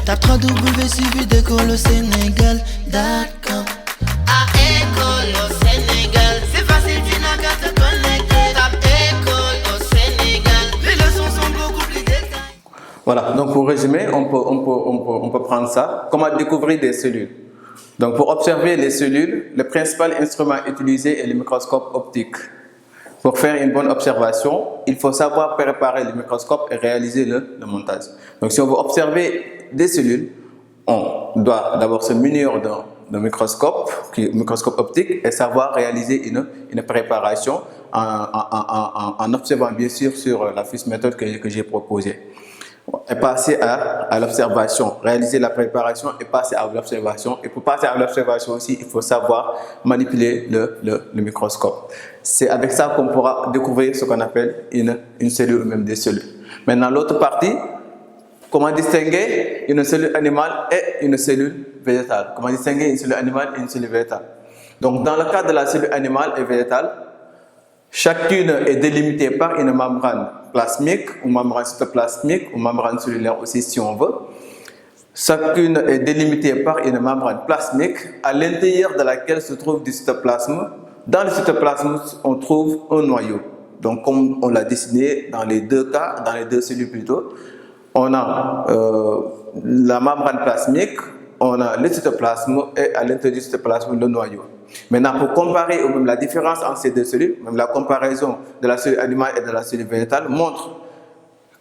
Tape 3W suivi d'école au Sénégal.com. À école au Sénégal, c'est facile, tu n'as qu'à te connecter. Tape école au Sénégal, les leçons sont beaucoup plus détaillées. Voilà, donc pour résumer, on peut prendre ça. Comment découvrir des cellules? Donc pour observer les cellules, le principal instrument utilisé est le microscope optique. Pour faire une bonne observation, il faut savoir préparer le microscope et réaliser le montage. Donc si on veut observer des cellules, on doit d'abord se munir d'un microscope optique et savoir réaliser une préparation en observant bien sûr sur la fiche méthode que j'ai proposée. Et passer à l'observation, réaliser la préparation et passer à l'observation. Et pour passer à l'observation aussi, il faut savoir manipuler le microscope. C'est avec ça qu'on pourra découvrir ce qu'on appelle une cellule ou même des cellules. Maintenant, l'autre partie, comment distinguer une cellule animale et une cellule végétale. Comment distinguer une cellule animale et une cellule végétale. Donc, dans le cas de la cellule animale et végétale, chacune est délimitée par une membrane plasmique ou membrane cytoplasmique ou membrane cellulaire aussi si on veut. Chacune est délimitée par une membrane plasmique à l'intérieur de laquelle se trouve du cytoplasme. Dans le cytoplasme, on trouve un noyau. Donc comme on l'a dessiné dans les deux cas, dans les deux cellules plutôt, on a la membrane plasmique, on a le cytoplasme et à l'intérieur du cytoplasme le noyau. Maintenant, pour comparer ou même la différence entre ces deux cellules, même la comparaison de la cellule animale et de la cellule végétale montre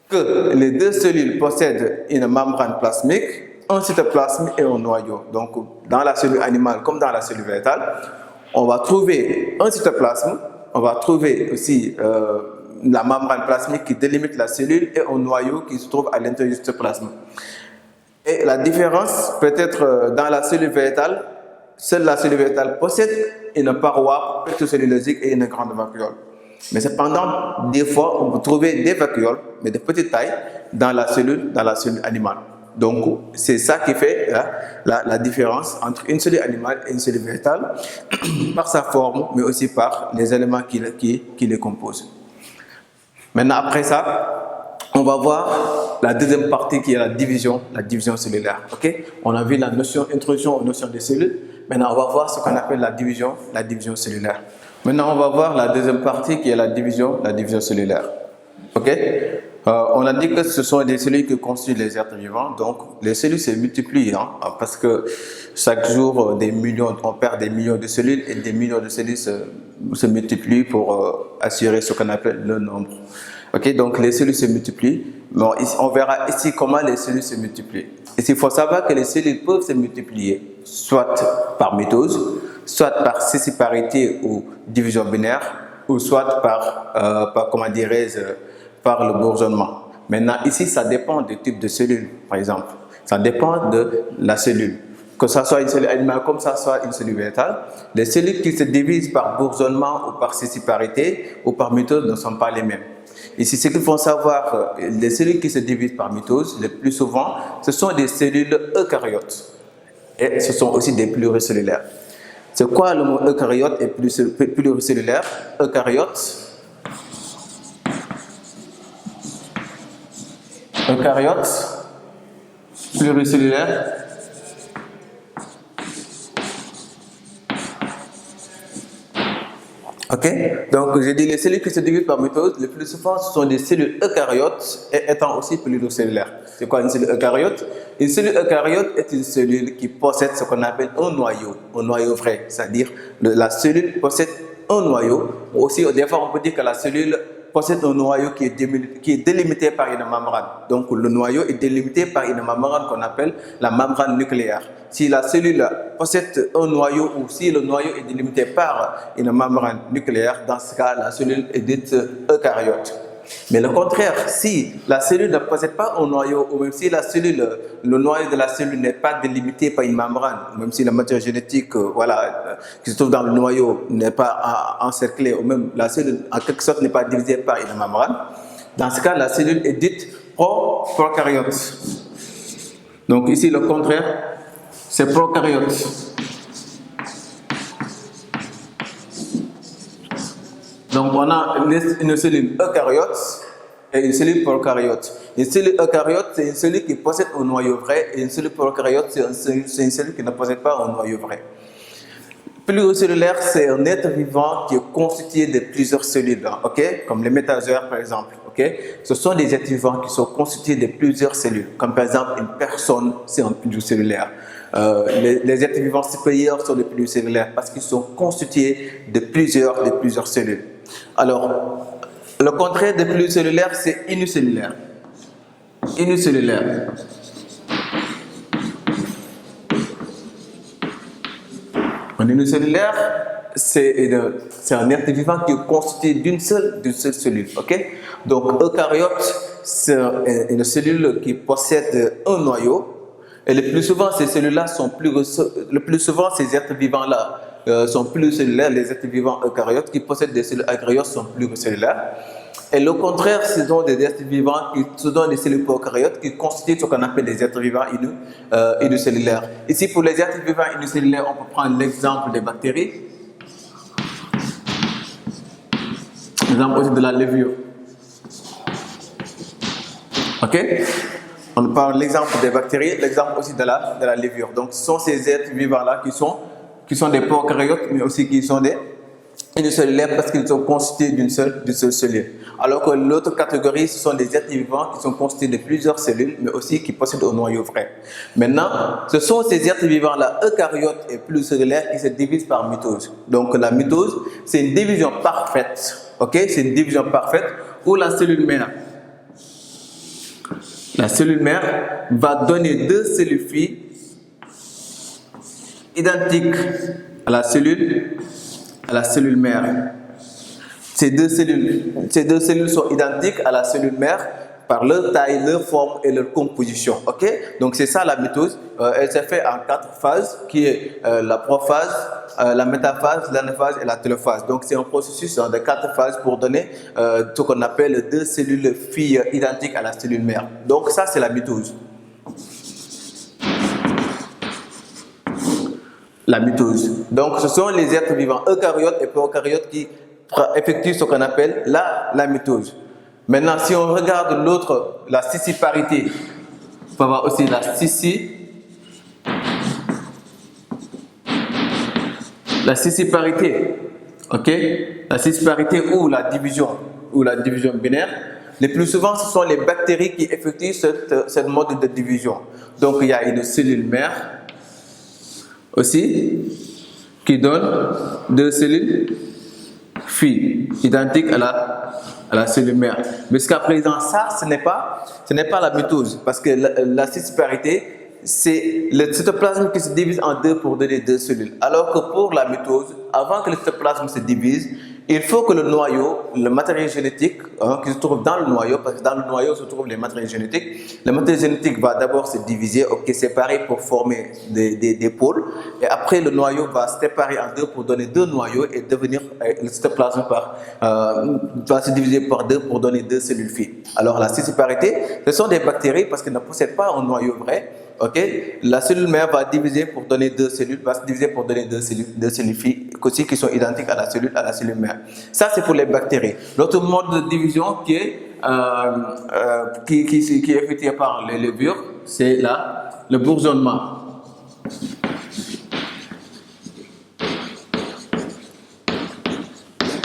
que les deux cellules possèdent une membrane plasmique, un cytoplasme et un noyau. Donc, dans la cellule animale comme dans la cellule végétale, on va trouver un cytoplasme, on va trouver aussi la membrane plasmique qui délimite la cellule et un noyau qui se trouve à l'intérieur du cytoplasme. Et la différence peut être dans la cellule végétale. Seule la cellule végétale possède une paroi pectocellulosique et une grande vacuole. Mais cependant, des fois, on peut trouver des vacuoles, mais de petite taille, dans la cellule animale. Donc, c'est ça qui fait la différence entre une cellule animale et une cellule végétale, par sa forme, mais aussi par les éléments qui les composent. Maintenant, après ça, on va voir la deuxième partie qui est la division cellulaire. Okay? On a vu la notion, introduction aux notions des cellules. Maintenant, on va voir ce qu'on appelle la division cellulaire. Maintenant, on va voir la deuxième partie qui est la division cellulaire. Ok? On a dit que ce sont des cellules qui constituent les êtres vivants. Donc, les cellules se multiplient parce que chaque jour, on perd des millions de cellules et des millions de cellules se multiplient pour assurer ce qu'on appelle le nombre. Ok, donc les cellules se multiplient. Bon, ici, on verra ici comment les cellules se multiplient. Ici, il faut savoir que les cellules peuvent se multiplier soit par mitose, soit par sessiparité ou division binaire, ou soit par le bourgeonnement. Maintenant, ici, ça dépend du type de cellule, par exemple. Ça dépend de la cellule. Que ce soit une cellule animale comme ça soit une cellule végétale, les cellules qui se divisent par bourgeonnement ou par sessiparité ou par mitose ne sont pas les mêmes. Ici, ce qu'il faut savoir, les cellules qui se divisent par mitose, le plus souvent, ce sont des cellules eucaryotes. Et ce sont aussi des pluricellulaires. C'est quoi le mot eucaryote et pluricellulaire? Eucaryote, pluricellulaire. Ok, donc j'ai dit les cellules qui se divisent par mitose, le plus souvent ce sont des cellules eucaryotes et étant aussi pluricellulaires. C'est quoi une cellule eucaryote? Une cellule eucaryote est une cellule qui possède ce qu'on appelle un noyau vrai, c'est-à-dire la cellule possède un noyau. Aussi, des fois on peut dire que la cellule possède un noyau qui est délimité par une membrane. Donc le noyau est délimité par une membrane qu'on appelle la membrane nucléaire. Si la cellule possède un noyau ou si le noyau est délimité par une membrane nucléaire, dans ce cas, la cellule est dite eucaryote. Mais le contraire, si la cellule ne possède pas un noyau, ou même si le noyau de la cellule n'est pas délimité par une membrane, ou même si la matière génétique qui se trouve dans le noyau n'est pas encerclée, ou même la cellule en quelque sorte n'est pas divisée par une membrane, dans ce cas, la cellule est dite prokaryote. Donc ici, le contraire, c'est prokaryote. Donc on a une cellule eucaryote et une cellule prokaryote. Une cellule eucaryote, c'est une cellule qui possède un noyau vrai, et une cellule prokaryote, c'est une cellule qui ne possède pas un noyau vrai. Pluricellulaire, c'est un être vivant qui est constitué de plusieurs cellules, comme les métazoaires par exemple. Ce sont des êtres vivants qui sont constitués de plusieurs cellules, comme par exemple une personne, c'est un pluricellulaire. Les êtres vivants supérieurs sont des pluricellulaires parce qu'ils sont constitués de plusieurs cellules. Alors, le contraire de pluricellulaire, c'est unicellulaire. Unicellulaire. Un unicellulaire, c'est un être vivant qui est constitué d'une seule cellule. Donc, eucaryote, c'est une cellule qui possède un noyau. Et le plus souvent, ces cellules-là sont ces êtres vivants-là sont pluricellulaires. Les êtres vivants eucaryotes qui possèdent des cellules eucaryotes sont pluricellulaires. Et le contraire, ce sont des êtres vivants ce sont des cellules prokaryotes qui constituent ce qu'on appelle des êtres vivants unicellulaires. Ici, pour les êtres vivants unicellulaires, on peut prendre l'exemple des bactéries. L'exemple aussi de la levure. On parle l'exemple des bactéries, l'exemple aussi de la levure. Donc, ce sont ces êtres vivants-là qui sont des prokaryotes, mais aussi qui sont des unicellulaires parce qu'ils sont constitués d'une seule cellule. Alors que l'autre catégorie, ce sont des êtres vivants qui sont constitués de plusieurs cellules, mais aussi qui possèdent un noyau vrai. Maintenant, ce sont ces êtres vivants-là, eucaryotes et pluricellulaires, qui se divisent par mitose. Donc la mitose, c'est une division parfaite. C'est une division parfaite où la cellule mère va donner deux cellules filles identiques à la cellule mère. Ces deux cellules sont identiques à la cellule mère par leur taille, leur forme et leur composition. Donc c'est ça la mitose. Elle se fait en 4 phases, qui est la prophase, la métaphase, l'anaphase et la télophase. Donc c'est un processus de 4 phases pour donner ce qu'on appelle deux cellules filles identiques à la cellule mère. Donc ça c'est la mitose. La mitose. Donc ce sont les êtres vivants eucaryotes et prokaryotes qui effectuent ce qu'on appelle la mitose. Maintenant, si on regarde l'autre, la scissiparité, on peut avoir aussi la scissiparité, la scissiparité ou la division binaire. Le plus souvent, ce sont les bactéries qui effectuent cette mode de division. Donc, il y a une cellule mère aussi qui donne deux cellules filles identiques à la cellule mère. Mais jusqu'à présent, ça, ce n'est pas la mitose, parce que la scissiparité, c'est le cytoplasme qui se divise en deux pour donner deux cellules. Alors que pour la mitose, avant que le cytoplasme se divise, il faut que le noyau, le matériel génétique qui se trouve dans le noyau, parce que dans le noyau se trouvent les matériels génétiques, le matériel génétique va d'abord se diviser, séparer pour former des pôles, et après le noyau va se séparer en deux pour donner deux noyaux et devenir le cytoplasme va se diviser par deux pour donner deux cellules filles. Alors la scissiparité, ce sont des bactéries parce qu'elles ne possèdent pas un noyau vrai. La cellule mère va diviser pour donner deux cellules, va se diviser pour donner deux cellules filles aussi qui sont identiques à la cellule mère. Ça c'est pour les bactéries. L'autre mode de division qui est effectué par les levures, c'est le bourgeonnement.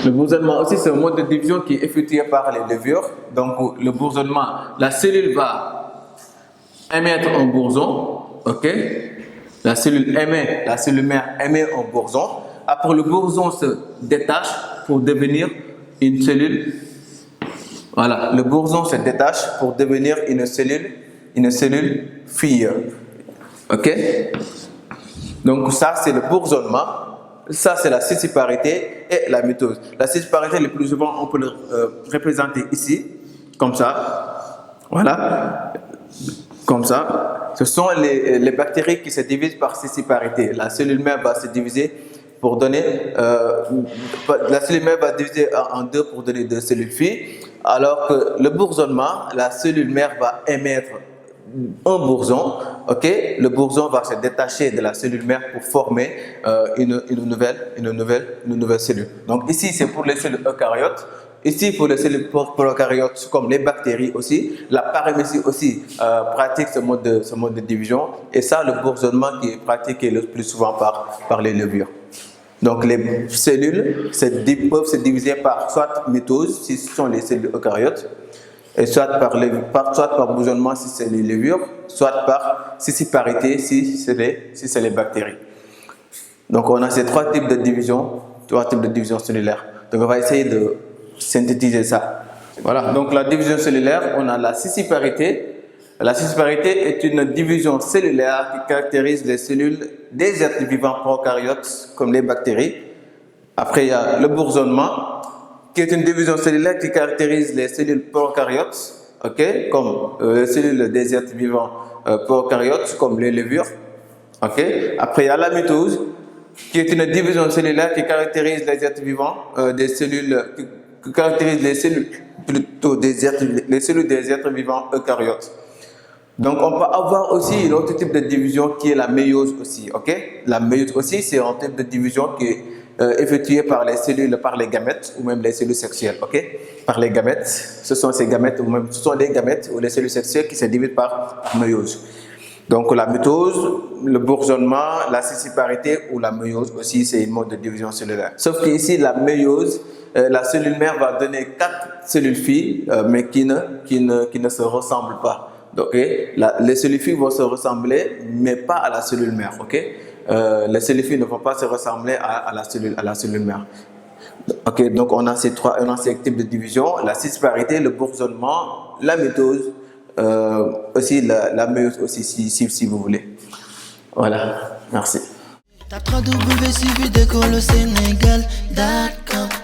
Le bourgeonnement aussi, c'est un mode de division qui est effectué par les levures. Donc le bourgeonnement, la cellule va émettre un bourgeon, la cellule mère émet un bourgeon. Après, le bourgeon se détache pour devenir une cellule. Voilà, le bourgeon se détache pour devenir une cellule fille. Donc ça, c'est le bourgeonnement. Ça, c'est la scissiparité et la mitose. La scissiparité, le plus souvent, on peut le représenter ici, comme ça. Voilà. Comme ça, ce sont les bactéries qui se divisent par scissiparité. La cellule mère va se diviser pour donner, la cellule mère va diviser en deux pour donner deux cellules filles, alors que le bourgeonnement, la cellule mère va émettre un bourgeon, le bourgeon va se détacher de la cellule mère pour former une nouvelle cellule. Donc ici, c'est pour les cellules eucaryotes. Ici, pour les cellules prokaryotes, comme les bactéries aussi, la paramécie aussi pratique ce mode de division. Et ça, le bourgeonnement qui est pratiqué le plus souvent par les levures. Donc, les cellules peuvent se diviser par soit mitose, si ce sont les cellules eucaryotes, et soit par bourgeonnement si c'est les levures, soit par scissiparité si c'est les bactéries. Donc, on a ces trois types de division cellulaire. Donc, on va essayer de synthétiser ça. Voilà, donc la division cellulaire, on a la scissiparité. La scissiparité est une division cellulaire qui caractérise les cellules des êtres vivants prokaryotes comme les bactéries. Après, il y a le bourgeonnement, qui est une division cellulaire qui caractérise les cellules prokaryotes, comme les cellules des êtres vivants prokaryotes comme les levures. Après, il y a la mitose, qui est une division cellulaire qui caractérise les êtres vivants, les cellules des êtres vivants eucaryotes. Donc, on peut avoir aussi l'autre type de division qui est la méiose aussi. La méiose aussi, c'est un type de division qui est effectué par les cellules, par les gamètes ou même les cellules sexuelles. Par les gamètes, ce sont les gamètes ou les cellules sexuelles qui se divisent par méiose. Donc, la mitose, le bourgeonnement, la scissiparité ou la méiose aussi, c'est une mode de division cellulaire. Sauf qu'ici, la méiose, la cellule mère va donner 4 cellules filles, mais qui ne se ressemblent pas. Donc, les cellules filles vont se ressembler, mais pas à la cellule mère. Les cellules filles ne vont pas se ressembler à la cellule mère. Donc on a ces types de division, la scissiparité, le bourgeonnement, la mitose, aussi la méiose aussi si vous voulez. Voilà, merci. Tape www.suividecolosénégal.com